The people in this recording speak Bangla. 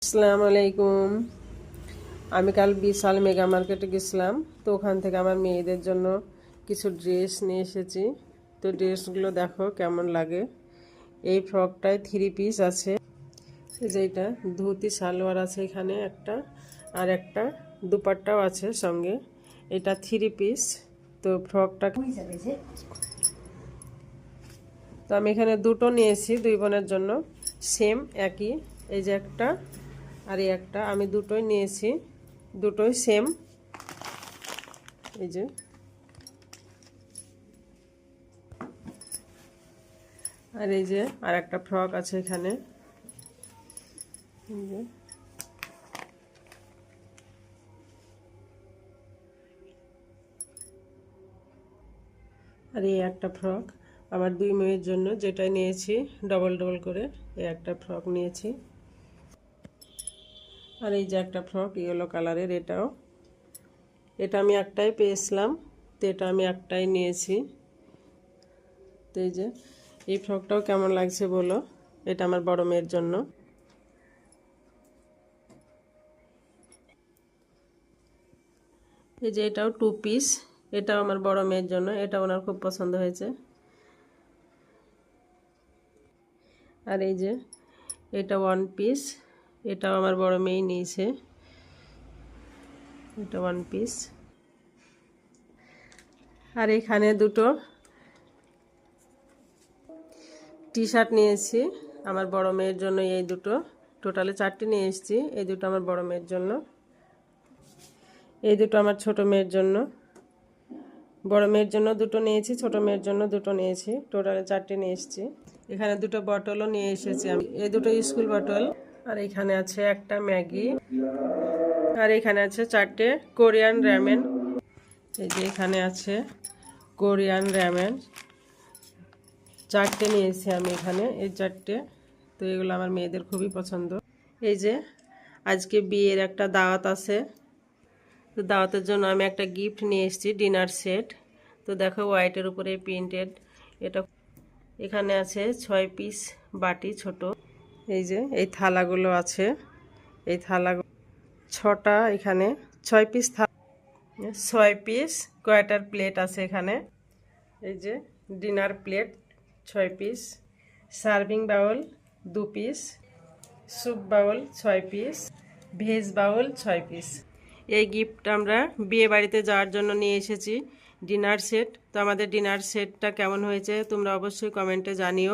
আসসালামু আলাইকুম। আমি কাল বিশাল মেগা মার্কেটে গেছিলাম, তো ওখান থেকে আমার মেয়েদের জন্য কিছু ড্রেস নিয়ে এসেছি। তো ড্রেসগুলো দেখো কেমন লাগে। এই ফ্রকটায় 3 পিস আছে, এই যে এটা ধুতি সালোয়ার আছে এখানে একটা, আর একটা দুপাট্টাও আছে সঙ্গে। এটা 3 পিস। তো ফ্রকটা তো আমি এখানে দুটো নিয়েছি দুই বোনের জন্য, সেম একই। এই যে একটা আর এই একটা, আমি দুটোই নিয়েছি, দুটোই সেম। এই যে আর এই যে আর একটা ফ্রক আছে এখানে, এই যে আর এই একটা ফ্রক আমার দুই মেয়ের জন্য, যেটাই নিয়েছি ডবল ডবল করে এই একটা ফ্রক নিয়েছি। আর এই যে একটা ফ্রক ইয়েলো কালারের, এটা আমি একটাই পেয়েছিলাম, তো এটা আমি একটাই নিয়েছি। তো এই যে এই ফ্রকটাও কেমন লাগছে বলো, এটা আমার বড় মেয়ের জন্য। এই যে এটাও 2 পিস, এটাও আমার বড় মেয়ের জন্য, এটা ওনার খুব পছন্দ হয়েছে। আর এই যে এটা 1 পিস, এটাও আমার বড় মেয়ে নিয়েছে, এটা 1 পিস। আর এখানে দুটো টি শার্ট নিয়েছি আমার বড় মেয়ের জন্য, এই দুটো টোটালে 4টি নিয়ে এসেছি। এই দুটো আমার বড় মেয়ের জন্য, এই দুটো আমার ছোট মেয়ের জন্য। বড় মেয়ের জন্য দুটো নিয়েছি, ছোট মেয়ের জন্য দুটো নিয়েছি, টোটালে 4টি নিয়ে এসেছি। এখানে দুটো বটলও নিয়ে এসেছি আমি, এই দুটো স্কুল বটল। আর এখানে আছে একটা ম্যাগি, আর এখানে আছে 4টে কোরিয়ান র্যামেন। এই যে এখানে আছে কোরিয়ান র্যামেন, 4টে নিয়েছি আমি এখানে, এই 4টে। তো এগুলো আমার মেয়েদের খুবই পছন্দ। এই যে আজকে বিয়ের একটা দাওয়াত আছে, তো দাওয়াতের জন্য আমি একটা গিফট নিয়ে এসেছি, ডিনার সেট। তো দেখো হোয়াইটের উপরে প্রিন্টেড, এটা এখানে আছে 6 পিস বাটি ছোট। এই যে এই থালাগুলো আছে, এই থালাগুলো 6টা, এখানে 6 পিস 6 পিস কোয়ার্টার প্লেট আছে এখানে। এই যে ডিনার প্লেট 6 পিস, সার্ভিং বাউল 2 পিস, স্যুপ বাউল 6 পিস, ভেজ বাউল 6 পিস। এই গিফট আমরা বিয়ে বাড়িতে যাওয়ার জন্য নিয়ে এসেছি, ডিনার সেট। তো আমাদের ডিনার সেটটা কেমন হয়েছে তোমরা অবশ্যই কমেন্টে জানিও।